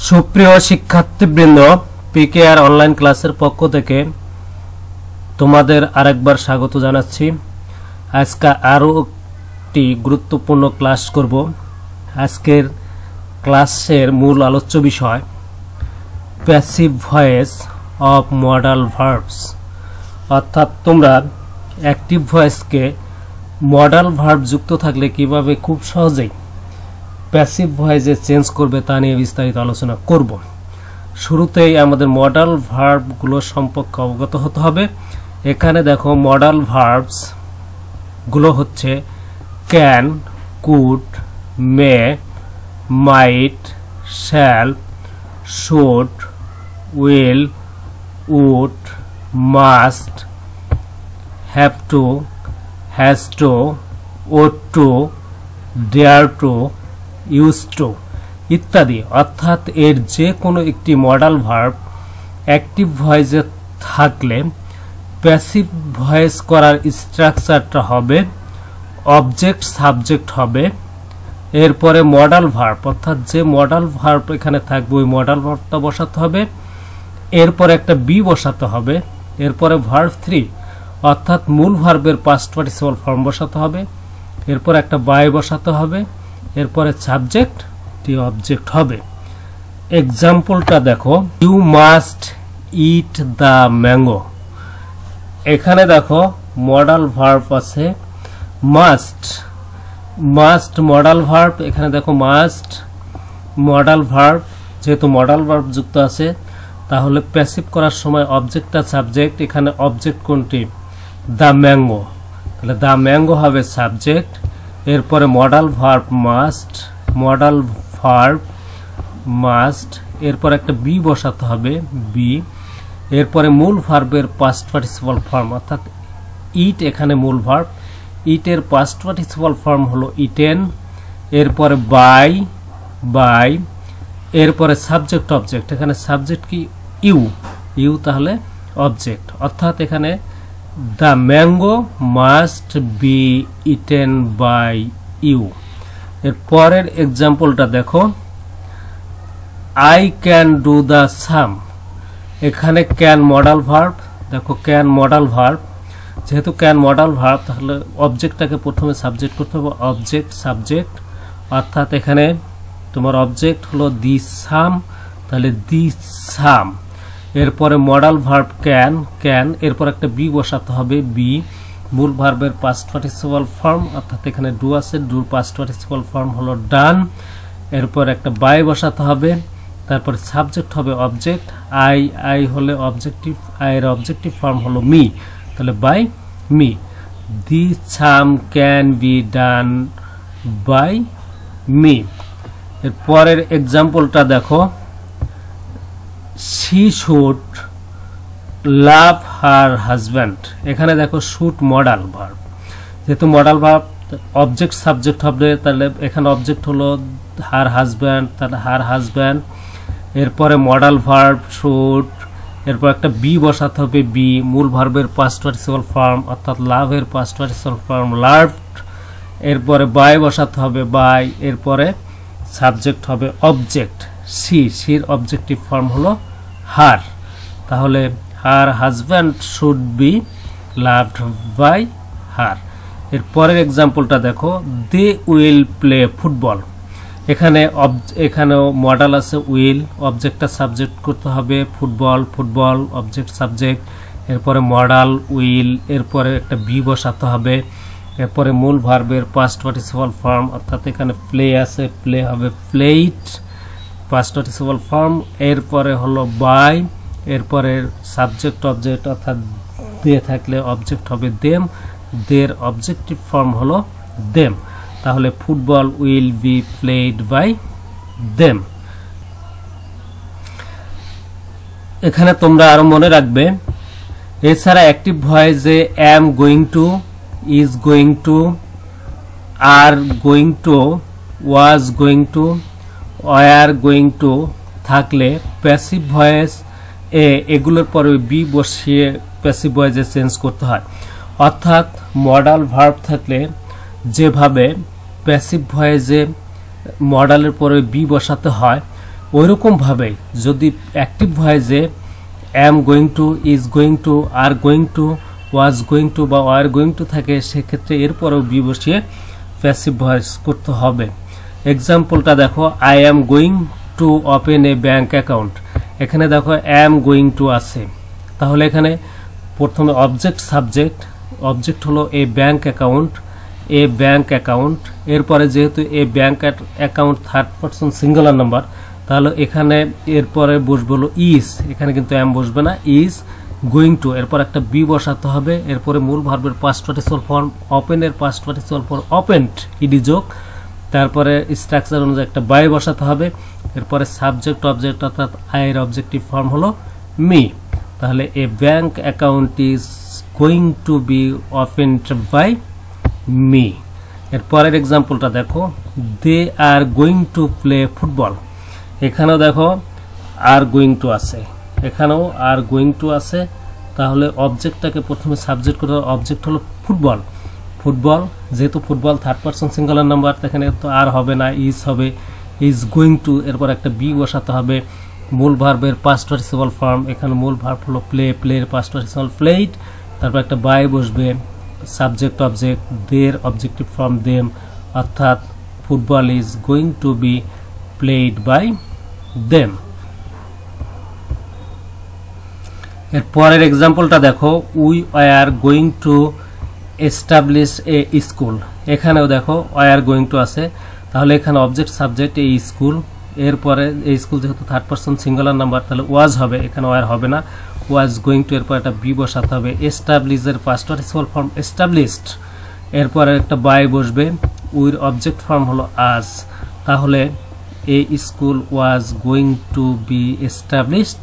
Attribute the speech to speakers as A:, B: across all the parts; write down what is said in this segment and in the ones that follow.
A: সুপ্রিয় শিক্ষার্থীবৃন্দ, পিকেআর অনলাইন ক্লাসের পক্ষ থেকে তোমাদের আরেকবার স্বাগত জানাচ্ছি। আজকে আরও একটি গুরুত্বপূর্ণ ক্লাস করব। আজকের ক্লাসের মূল আলোচ্য বিষয় passive voice of modal verbs, অর্থাৎ তোমরা অ্যাক্টিভ ভয়েসকে মডাল ভার্ব যুক্ত থাকলে কিভাবে খুব সহজেই প্যাসিভ ভয়েসে চেঞ্জ করবে তা নিয়ে বিস্তারিত আলোচনা করব। শুরুতেই আমাদের মডাল ভার্বগুলো সম্পর্কে অবগত হতে হবে। এখানে দেখো মডাল ভার্বস গুলো হচ্ছে can, could, may, might, shall, should, will, would, must, have to, has to, ought to, dare to, use to ইত্যাদি। অর্থাৎ এর যে কোনো একটি মডাল ভার্ব অ্যাক্টিভ ভয়েসে থাকলে প্যাসিভ ভয়েস করার স্ট্রাকচারটা হবে অবজেক্ট সাবজেক্ট হবে, এরপরে মডাল ভার্ব, অর্থাৎ যে মডাল ভার্ব এখানে থাকবে ওই মডাল ভার্বটা বসাতে হবে, এরপরে একটা বি বসাতে হবে, এরপরে ভার্ব 3 অর্থাৎ মূল ভার্বের পাস্ট পার্টিসিপল ফর্ম বসাতে হবে, এরপর একটা বাই বসাতে হবে, এরপরে সাবজেক্ট টি অবজেক্ট হবে। এক্সাম্পলটা দেখো, you must eat the mango. এখানে দেখো মডাল ভার্ব আছে মাস্ট, মাস্ট মডাল ভার্ব। এখানে দেখো মাস্ট মডাল ভার্ব, যেহেতু মডাল ভার্ব যুক্ত আছে তাহলে প্যাসিভ করার সময় অবজেক্ট আর সাবজেক্ট। এখানে অবজেক্ট কোনটি? দ্য ম্যাঙ্গো, তাহলে দ্য ম্যাঙ্গো হবে সাবজেক্ট, এরপরে modal verb must, modal verb must, এরপর একটা বি বসাতে হবে বি, এরপরে মূল ভার্বের পাস্ট পার্টিসিপল ফর্ম অর্থাৎ ইট, এখানে মূল ভার্ব, ইটের পাস্ট পার্টিসিপল ফর্ম হলো ইটেন, এরপরে বাই, বাই, এরপরে সাবজেক্ট অবজেক্ট। এখানে সাবজেক্ট কি? ইউ, ইউ তাহলে অবজেক্ট, অর্থাৎ এখানে the mango must be eaten by you. এর পরের এক্সাম্পলটা দেখো, I can do the same. এখানে ক্যান মডাল ভার্ব, দেখো ক্যান মডাল ভার্ব, যেহেতু ক্যান মডাল ভার্ব তাহলে অবজেক্টটাকে প্রথমে সাবজেক্ট করতে হবে, অবজেক্ট সাবজেক্ট, অর্থাৎ এখানে তোমার অবজেক্ট হলো দি সাম, তাহলে দি সাম, এরপরে মডাল ভার্ব ক্যান, ক্যান, এরপর একটা বি বসাতে হবে বি, মূল ভার্বের পাস্ট পার্টিসিপল ফর্ম অর্থাৎ এখানে ডু আছে, ডুর পাস্ট পার্টিসিপল ফর্ম হলো ডান, এরপর একটা বাই বসাতে হবে, তারপরে সাবজেক্ট হবে অবজেক্ট, আই, আই হলে অবজেক্টিভ, আইয়ের অবজেক্টিভ ফর্ম হলো মি, তাহলে by me. The same can be done by me. এর পরের এক্সাম্পলটা দেখো, she should love her husband। এখানে দেখো শুড মডাল ভার্ব, যেহেতু মডাল ভার্ব অবজেক্ট সাবজেক্ট হবে তাহলে এখানে অবজেক্ট হলো হার হাজব্যান্ড, তাহলে হার হাজব্যান্ড, এরপরে মডাল ভার্ব শুড, এরপর একটা বি বসাতে হবে বি, মূল ভার্বের পাস্ট পার্টিসিপল ফর্ম অর্থাৎ লাভের পাস্ট পার্টিসিপল ফর্ম লাভড, এরপরে বাই বসাতে হবে বাই, এরপরে সাবজেক্ট হবে অবজেক্ট সি, সির অবজেক্টিভ ফর্ম হলো হার, তাহলে her husband should be loved by her. এর পরের এক্সাম্পলটা দেখো, দে উইল প্লে ফুটবল। এখানে এখানেও মডাল আছে উইল, অবজেক্টটা সাবজেক্ট করতে হবে ফুটবল, ফুটবল অবজেক্ট সাবজেক্ট, এরপরে মডাল উইল, এরপরে একটা বি বসাতে হবে, এরপরে মূল ভার্বের পাস্ট পার্টিসিপল ফর্ম অর্থাৎ এখানে প্লে আছে, প্লে হবে প্লেইট পাস্ট পার্টিসিপল ফর্ম, এরপরে হলো বাই, এরপরে সাবজেক্ট অবজেক্ট অর্থাৎ দে থাকলে অবজেক্ট হবে দেম, দের অবজেক্টিভ ফর্ম হলো দেম, তাহলে football will be played by them. এখানে তোমরা আরো মনে রাখবে, এছাড়া অ্যাক্টিভ ভয়েসে am going to, is going to, are going to, was going to, were going to থাকলে প্যাসিভ ভয়েস এগুলোর পরে বি বসিয়ে প্যাসিভ ভয়েসে চেঞ্জ করতে হয়। অর্থাৎ মডাল ভার্ব থাকলে যেভাবে প্যাসিভ ভয়েসে মডালের পরে বি বসাতে হয় ওইরকম ভাবে যদি active ভয়েসে am going to, is going to, are going to, was going to বা are going to থাকে, সেক্ষেত্রে এরপরেও বি বসিয়ে প্যাসিভ ভয়েস করতে হবে। এক্সাম্পলটা দেখো, I am going to open A bank account. এখানে দেখো অ্যাম গোয়িং টু আছে, তাহলে এখানে প্রথমে অবজেক্ট সাবজেক্ট, অবজেক্ট হলো a bank account, a bank account. এরপরে যেহেতু a bank account third person singular number, তাহলে এখানে এরপরে বসবে হলো ইজ, এখানে কিন্তু অ্যাম বসবে না, ইজ গোয়িং টু, এরপর একটা বি বসাতে হবে। এরপরে মূল ভার্বের পাস্ট পার্টিসিপাল ফর্ম, ওপেনের past participle form opened, ED যোগ, তারপরে স্ট্রাকচার অনুযায়ী একটা বাই বসাতে হবে। এরপরে সাবজেক্ট অবজেক্ট অর্থাৎ আইয়ের অবজেক্টিভ ফর্ম হলো মি। তাহলে a bank account is going to be opened by me. এরপরের এক্সাম্পলটা দেখো, they are going to play football. এখানেও দেখো আর গোয়িং টু আছে, এখানেও আর গোয়িং টু আছে, তাহলে অবজেক্টটাকে প্রথমে সাবজেক্ট করতে হবে। অবজেক্ট হলো ফুটবল, ফুটবল যেহেতু football third person singular number, এখানে তো আর হবে না, ইজ হবে, ইজ গোয়িং টু, এরপর একটা বি বসাতে হবে। মূল ভার্বের পাস্ট পার্টিসিপাল ফর্ম, এখানে মূল ভার্ব হলো প্লে, প্লের পাস্ট পার্টিসিপাল প্লেড, তারপর একটা বাই বসবে। সাবজেক্ট অবজেক্ট, দের অবজেক্টিভ ফর্ম দেম, অর্থাৎ football is going to be played by them. এর পরের এক্সাম্পলটা দেখো, we are going to establish a school. এখানেও দেখো আর গোয়িং টু আছে, তাহলে এখানে অবজেক্ট সাবজেক্ট এই স্কুল, এরপরে এই স্কুল যেহেতু থার্ড পারসন সিঙ্গুলার নাম্বার, তাহলে ওয়াজ হবে, এখানে আর হবে না, ওয়াজ গোয়িং টু, এরপর একটা বি বসাতে হবে। এস্টাবলিশের পাস্ট পার্টিসিপাল ফর্ম এস্টাবলিশড, এরপরে একটা বাই বসবে। উইর অবজেক্ট ফর্ম হলো আজ, তাহলে a school was going to be established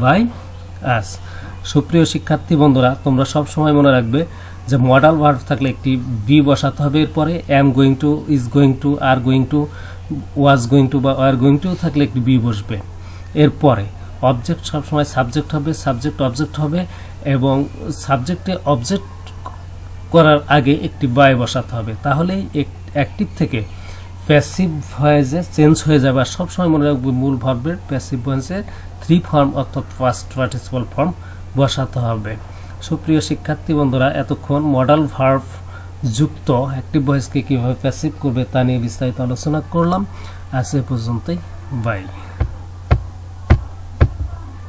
A: by us. সুপ্রিয় শিক্ষার্থী বন্ধুরা, তোমরা সব সময় মনে রাখবে যে মডাল ভার্ব থাকলে একটি বি বসাতে হবে, এরপরে অ্যাম going to, is going to, are going to, was going two বা আর গোয়িং টু থাকলে একটি বি বসবে। এরপরে অবজেক্ট সবসময় সাবজেক্ট হবে, সাবজেক্ট অবজেক্ট হবে, এবং সাবজেক্টে অবজেক্ট করার আগে একটি বাই বসাতে হবে, তাহলেই অ্যাক্টিভ থেকে প্যাসিভ ভয়েসে চেঞ্জ হয়ে যাবে। আর সবসময় মনে রাখবে মূল ভার্বের প্যাসিভ ভয়েসে থ্রি ফর্ম অর্থাৎ ফার্স্ট পার্টিসিপাল ফর্ম বসাতে হবে। সুপ্রিয় শিক্ষার্থী বন্ধুরা, এতক্ষণ মডাল ভার্ব যুক্ত অ্যাক্টিভ ভয়েসকে কীভাবে প্যাসিভ করবে তা নিয়ে বিস্তারিত আলোচনা করলাম। আজ এ পর্যন্তই, বাই।